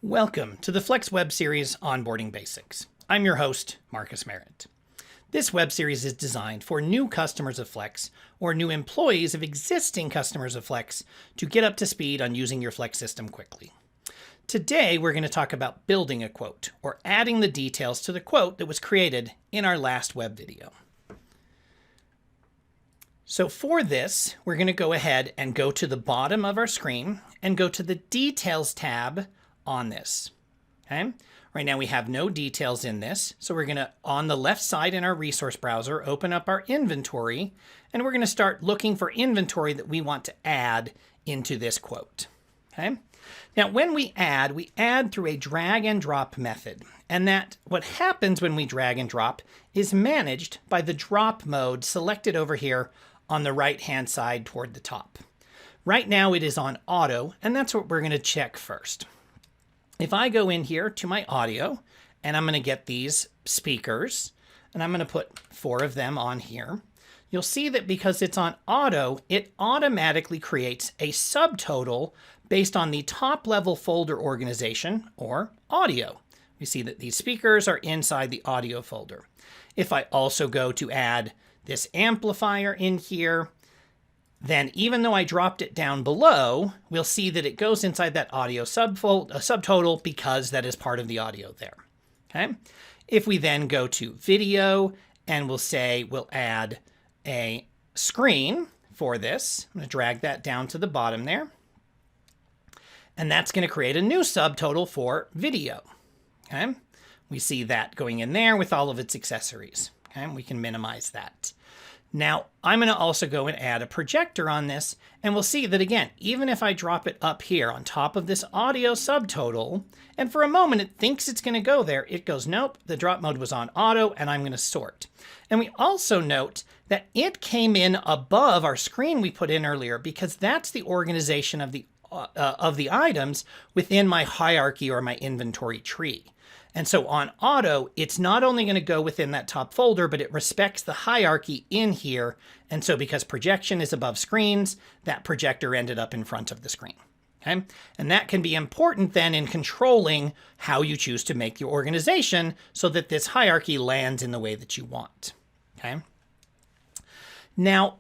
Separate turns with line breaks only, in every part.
Welcome to the Flex web series Onboarding Basics. I'm your host, Marcus Merritt. This web series is designed for new customers of Flex or new employees of existing customers of Flex to get up to speed on using your Flex system quickly. Today, we're going to talk about building a quote or adding the details to the quote that was created in our last web video. So for this, we're going to go ahead and go to the bottom of our screen and go to the Details tab on this. Okay. Right now we have no details in this. So we're going to, on the left side in our resource browser, open up our inventory, and we're going to start looking for inventory that we want to add into this quote. Okay. Now, when we add through a drag and drop method. And that what happens when we drag and drop is managed by the drop mode selected over here on the right-hand side toward the top. Right now it is on auto, and that's what we're going to check first. If I go in here to my audio, and I'm going to get these speakers, and I'm going to put 4 of them on here, you'll see that because it's on auto, it automatically creates a subtotal based on the top level folder organization, or audio. We see that these speakers are inside the audio folder. If I also go to add this amplifier in here, then even though I dropped it down below, we'll see that it goes inside that audio subtotal because that is part of the audio there. Okay. If we then go to video and we'll say we'll add a screen for this, I'm going to drag that down to the bottom there. And that's going to create a new subtotal for video. Okay. We see that going in there with all of its accessories. Okay. We can minimize that. Now, I'm going to also go and add a projector on this, and we'll see that again, even if I drop it up here on top of this audio subtotal, and for a moment it thinks it's going to go there, it goes, nope, the drop mode was on auto, and I'm going to sort. And we also note that it came in above our screen we put in earlier because that's the organization of the items within my hierarchy or my inventory tree. And so on auto, it's not only going to go within that top folder, but it respects the hierarchy in here. And so because projection is above screens, that projector ended up in front of the screen. Okay. And that can be important then in controlling how you choose to make your organization so that this hierarchy lands in the way that you want. Okay. Now,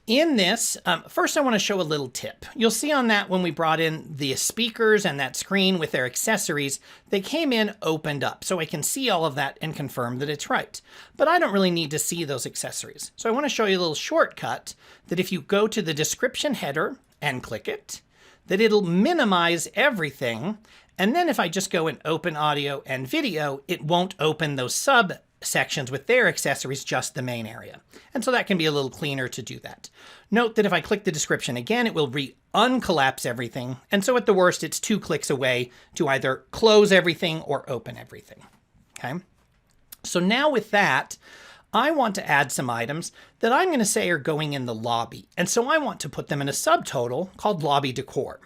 in this, first I want to show a little tip. You'll see on that when we brought in the speakers and that screen with their accessories, they came in opened up. So I can see all of that and confirm that it's right. But I don't really need to see those accessories. So I want to show you a little shortcut that if you go to the description header and click it, that it'll minimize everything. And then if I just go and open audio and video, it won't open those subsections with their accessories, just the main area. And so that can be a little cleaner to do that. Note that if I click the description again, it will uncollapse everything. And so at the worst, it's 2 clicks away to either close everything or open everything. Okay. So now with that, I want to add some items that I'm going to say are going in the lobby. And so I want to put them in a subtotal called lobby decor.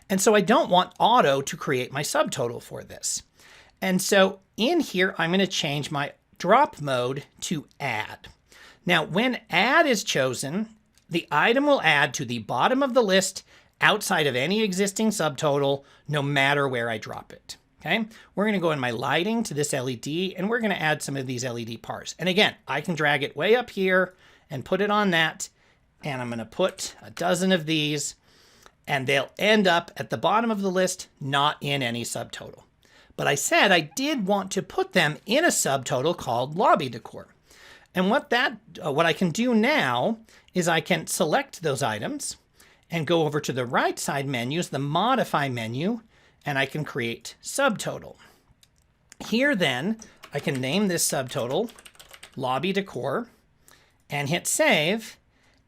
And so I don't want auto to create my subtotal for this. And so in here, I'm going to change my drop mode to add. Now, when add is chosen, the item will add to the bottom of the list outside of any existing subtotal, no matter where I drop it. Okay. We're going to go in my lighting to this LED, and we're going to add some of these LED bars. And again, I can drag it way up here and put it on that. And I'm going to put a dozen of these, and they'll end up at the bottom of the list, not in any subtotal. But I said I did want to put them in a subtotal called lobby decor. And what I can do now is I can select those items and go over to the right side menus, the modify menu, and I can create subtotal. Here then, I can name this subtotal lobby decor and hit save.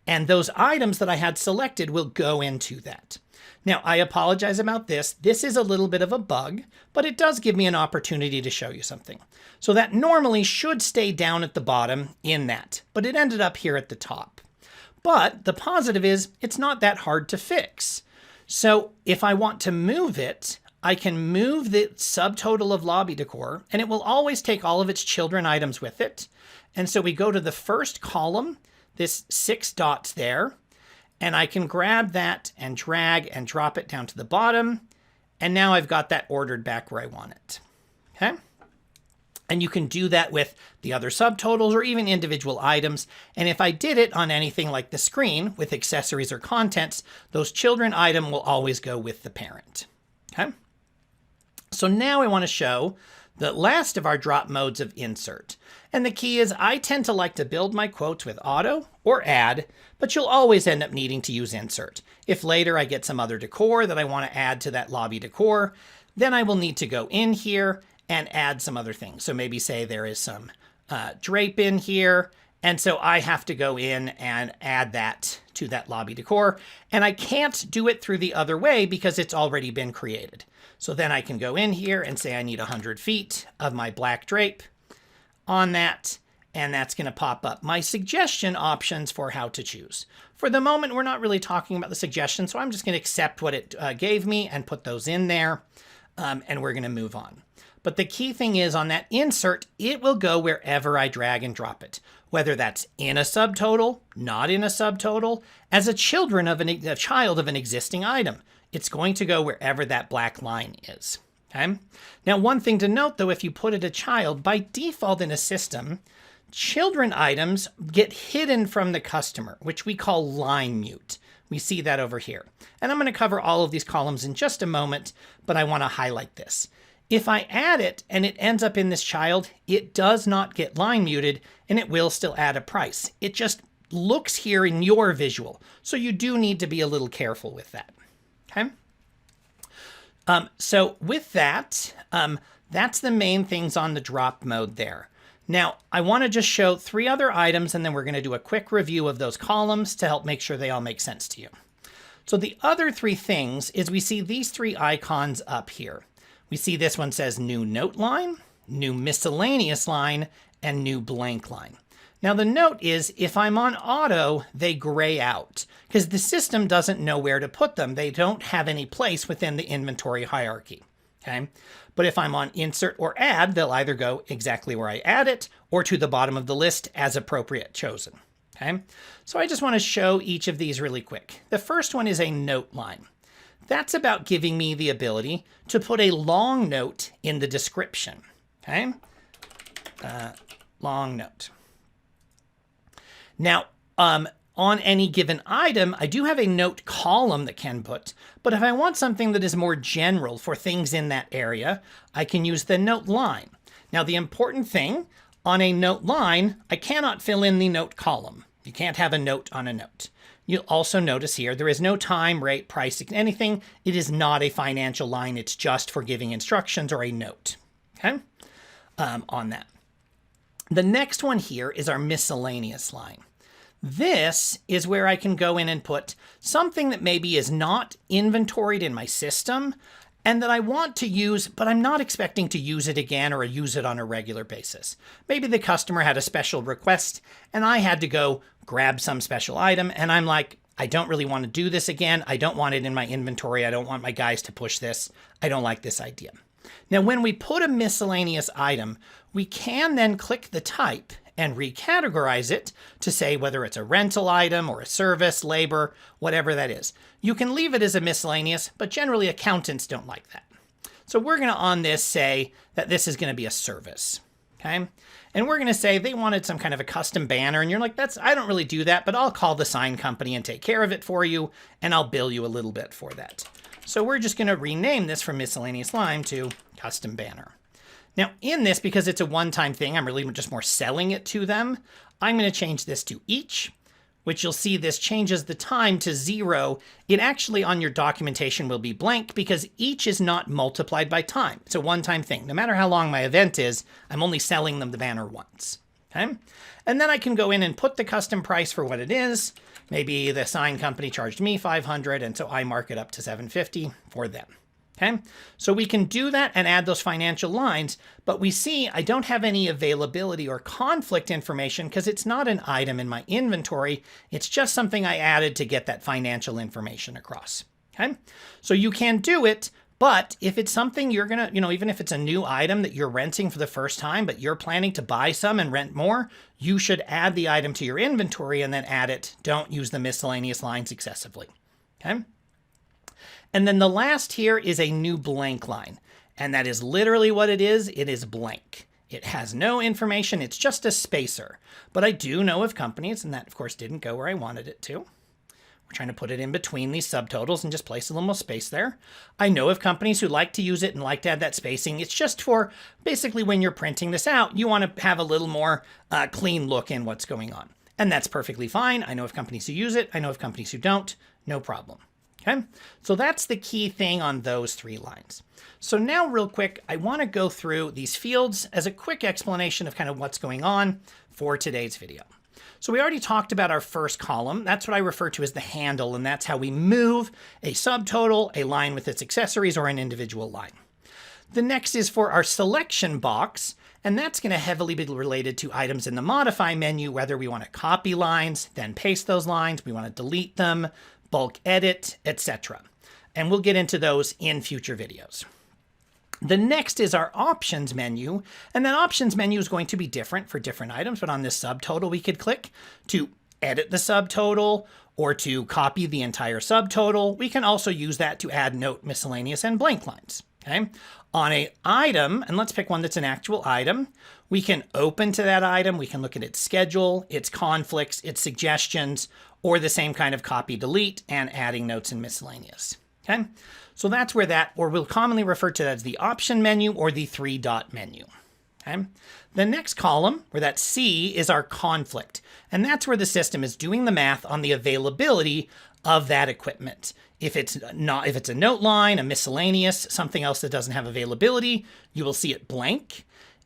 And those items that I had selected will go into that. Now, I apologize about this. This is a little bit of a bug, but it does give me an opportunity to show you something. So that normally should stay down at the bottom in that, but it ended up here at the top. But the positive is it's not that hard to fix. So if I want to move it, I can move the subtotal of lobby decor, and it will always take all of its children items with it. And so we go to the first column, this 6 dots there, and I can grab that and drag and drop it down to the bottom. And now I've got that ordered back where I want it. Okay. And you can do that with the other subtotals or even individual items. And if I did it on anything like the screen with accessories or contents, those children item will always go with the parent. Okay. So now I want to show the last of our drop modes of insert. And the key is I tend to like to build my quotes with auto or add, but you'll always end up needing to use insert. If later I get some other decor that I want to add to that lobby decor, then I will need to go in here and add some other things. So maybe say there is some drape in here. And so I have to go in and add that to that lobby decor. And I can't do it through the other way because it's already been created. So then I can go in here and say I need 100 feet of my black drape on that. And that's going to pop up my suggestion options for how to choose. For the moment, we're not really talking about the suggestion. So I'm just going to accept what it gave me and put those in there. And we're going to move on. But the key thing is on that insert, it will go wherever I drag and drop it, whether that's in a subtotal, not in a subtotal, as a child of an existing item. It's going to go wherever that black line is. Okay. Now, one thing to note, though, if you put it a child, by default in a system, children items get hidden from the customer, which we call line mute. We see that over here. And I'm going to cover all of these columns in just a moment, but I want to highlight this. If I add it and it ends up in this child, it does not get line muted and it will still add a price. It just looks here in your visual. So you do need to be a little careful with that. Okay. So with that, that's the main things on the drop mode there. Now, I want to just show 3 other items and then we're going to do a quick review of those columns to help make sure they all make sense to you. So the other 3 things is we see these 3 icons up here. We see this one says new note line, new miscellaneous line, and new blank line. Now the note is if I'm on auto, they gray out because the system doesn't know where to put them. They don't have any place within the inventory hierarchy. Okay. But if I'm on insert or add, they'll either go exactly where I add it or to the bottom of the list as appropriate chosen. Okay. So I just want to show each of these really quick. The first one is a note line. That's about giving me the ability to put a long note in the description. Okay. Long note. Now, on any given item, I do have a note column that can put, but if I want something that is more general for things in that area, I can use the note line. Now, the important thing on a note line, I cannot fill in the note column. You can't have a note on a note. You'll also notice here, there is no time, rate, price, anything. It is not a financial line. It's just for giving instructions or a note, okay, on that. The next one here is our miscellaneous line. This is where I can go in and put something that maybe is not inventoried in my system and that I want to use, but I'm not expecting to use it again or use it on a regular basis. Maybe the customer had a special request and I had to go grab some special item and I'm like, I don't really want to do this again. I don't want it in my inventory. I don't want my guys to push this. I don't like this idea. Now, when we put a miscellaneous item, we can then click the type and recategorize it to say whether it's a rental item or a service, labor, whatever that is. You can leave it as a miscellaneous, but generally accountants don't like that. So we're going to on this say that this is going to be a service. Okay. And we're going to say they wanted some kind of a custom banner and you're like, I don't really do that, but I'll call the sign company and take care of it for you. And I'll bill you a little bit for that. So we're just going to rename this from miscellaneous line to custom banner. Now in this, because it's a one-time thing, I'm really just more selling it to them. I'm going to change this to each, which you'll see this changes the time to 0. It actually on your documentation will be blank because each is not multiplied by time. It's a one-time thing. No matter how long my event is, I'm only selling them the banner once. Okay. And then I can go in and put the custom price for what it is. Maybe the sign company charged me $500, and so I mark it up to $750 for them. Okay, so we can do that and add those financial lines, but we see I don't have any availability or conflict information because it's not an item in my inventory. It's just something I added to get that financial information across. Okay, so you can do it, but if it's something you're going to, even if it's a new item that you're renting for the first time, but you're planning to buy some and rent more, you should add the item to your inventory and then add it. Don't use the miscellaneous lines excessively. Okay. And then the last here is a new blank line. And that is literally what it is. It is blank. It has no information. It's just a spacer. But I do know of companies, and that of course didn't go where I wanted it to. We're trying to put it in between these subtotals and just place a little more space there. I know of companies who like to use it and like to add that spacing. It's just for basically when you're printing this out, you want to have a little more clean look in what's going on. And that's perfectly fine. I know of companies who use it. I know of companies who don't. No problem. Okay, so that's the key thing on those 3 lines. So now real quick, I want to go through these fields as a quick explanation of kind of what's going on for today's video. So we already talked about our first column. That's what I refer to as the handle, and that's how we move a subtotal, a line with its accessories, or an individual line. The next is for our selection box, and that's going to heavily be related to items in the modify menu, whether we want to copy lines, then paste those lines, we want to delete them, bulk edit, etc. And we'll get into those in future videos. The next is our options menu, and that options menu is going to be different for different items, but on this subtotal we could click to edit the subtotal or to copy the entire subtotal. We can also use that to add note, miscellaneous, and blank lines. Okay? On an item, and let's pick one that's an actual item, we can open to that item, we can look at its schedule, its conflicts, its suggestions, or the same kind of copy delete and adding notes and miscellaneous. Okay? So that's where that, or we'll commonly refer to that as the option menu or the 3-dot menu. Okay? The next column, where that C, is our conflict. And that's where the system is doing the math on the availability of that equipment. If it's a note line, a miscellaneous, something else that doesn't have availability, you will see it blank.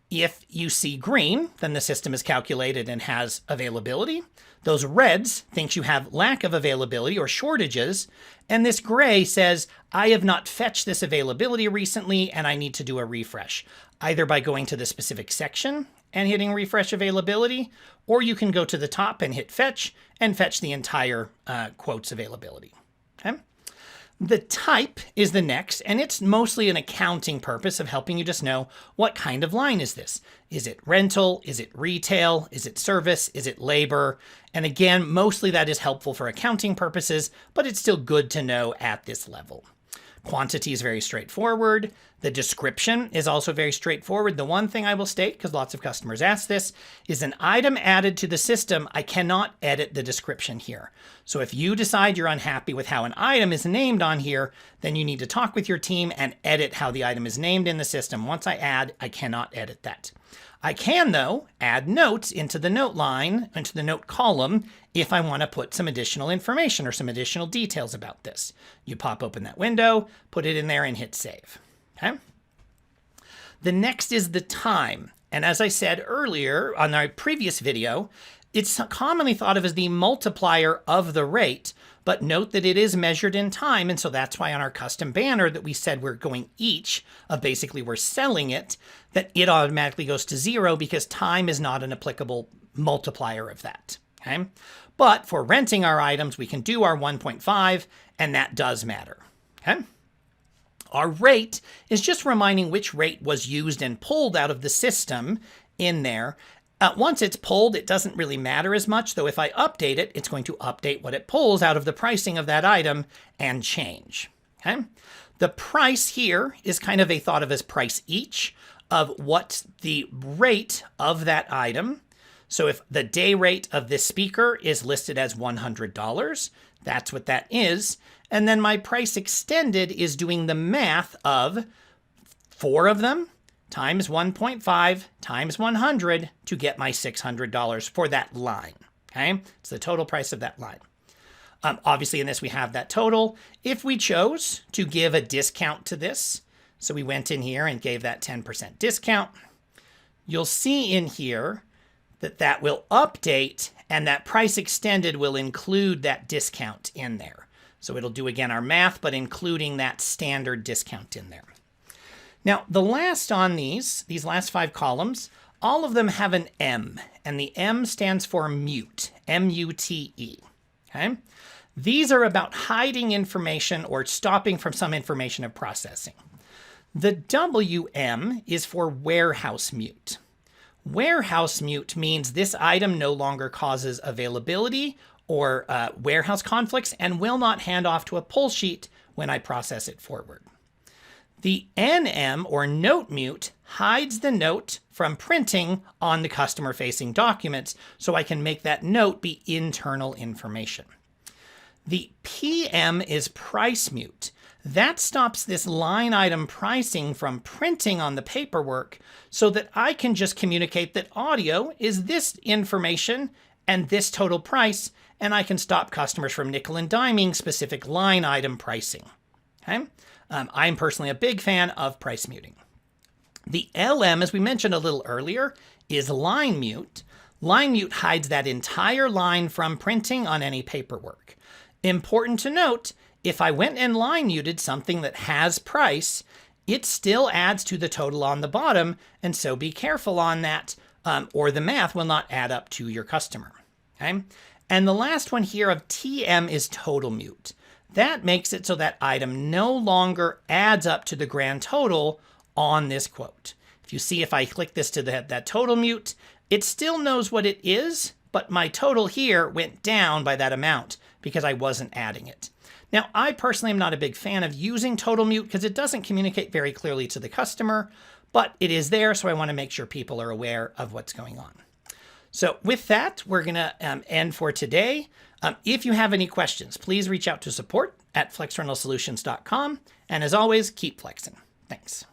If you see green, then the system is calculated and has availability. Those reds thinks you have lack of availability or shortages. And this gray says, I have not fetched this availability recently and I need to do a refresh, either by going to the specific section and hitting refresh availability, or you can go to the top and hit fetch and fetch the entire quotes availability. Okay? The type is the next, and it's mostly an accounting purpose of helping you just know what kind of line is this. Is it rental? Is it retail? Is it service? Is it labor? And again, mostly that is helpful for accounting purposes, but it's still good to know at this level. Quantity is very straightforward. The description is also very straightforward. The one thing I will state, because lots of customers ask this, is an item added to the system, I cannot edit the description here. So if you decide you're unhappy with how an item is named on here, then you need to talk with your team and edit how the item is named in the system. Once I add, I cannot edit that. I can, though, add notes into the note line, into the note column, if I want to put some additional information or some additional details about this. You pop open that window, put it in there, and hit save. Okay? The next is the time. And as I said earlier on our previous video, it's commonly thought of as the multiplier of the rate, but note that it is measured in time. And so that's why on our custom banner that we said we're going each of basically we're selling it, that it automatically goes to 0 because time is not an applicable multiplier of that. Okay? But for renting our items, we can do our 1.5, and that does matter. Okay? Our rate is just reminding which rate was used and pulled out of the system in there. Once it's pulled, it doesn't really matter as much, though if I update it, it's going to update what it pulls out of the pricing of that item and change. Okay? The price here is kind of a thought of as price each of what the rate of that item. So if the day rate of this speaker is listed as $100, that's what that is. And then my price extended is doing the math of 4 of them times 1.5 times 100 to get my $600 for that line. Okay, it's the total price of that line. Obviously in this we have that total. If we chose to give a discount to this, so we went in here and gave that 10% discount, you'll see in here that that will update and that price extended will include that discount in there. So it'll do again our math, but including that standard discount in there. Now, the last on these last 5 columns, all of them have an M, and the M stands for mute, M-U-T-E, okay? These are about hiding information or stopping from some information of processing. The WM is for warehouse mute. Warehouse mute means this item no longer causes availability or warehouse conflicts and will not hand off to a pull sheet when I process it forward. The NM or note mute hides the note from printing on the customer-facing documents, so I can make that note be internal information. The PM is price mute. That stops this line item pricing from printing on the paperwork so that I can just communicate that audio is this information and this total price, and I can stop customers from nickel and diming specific line item pricing. Okay? I'm personally a big fan of price muting. The LM, as we mentioned a little earlier, is line mute. Line mute hides that entire line from printing on any paperwork. Important to note, if I went and line muted something that has price, it still adds to the total on the bottom, and so be careful on that, or the math will not add up to your customer. Okay? And the last one here of TM is total mute. That makes it so that item no longer adds up to the grand total on this quote. If you see, if I click this to that total mute, it still knows what it is, but my total here went down by that amount because I wasn't adding it. Now, I personally am not a big fan of using total mute because it doesn't communicate very clearly to the customer, but it is there, so I want to make sure people are aware of what's going on. So with that, we're going to end for today. If you have any questions, please reach out to support@flexrentalsolutions.com. And as always, keep flexing. Thanks.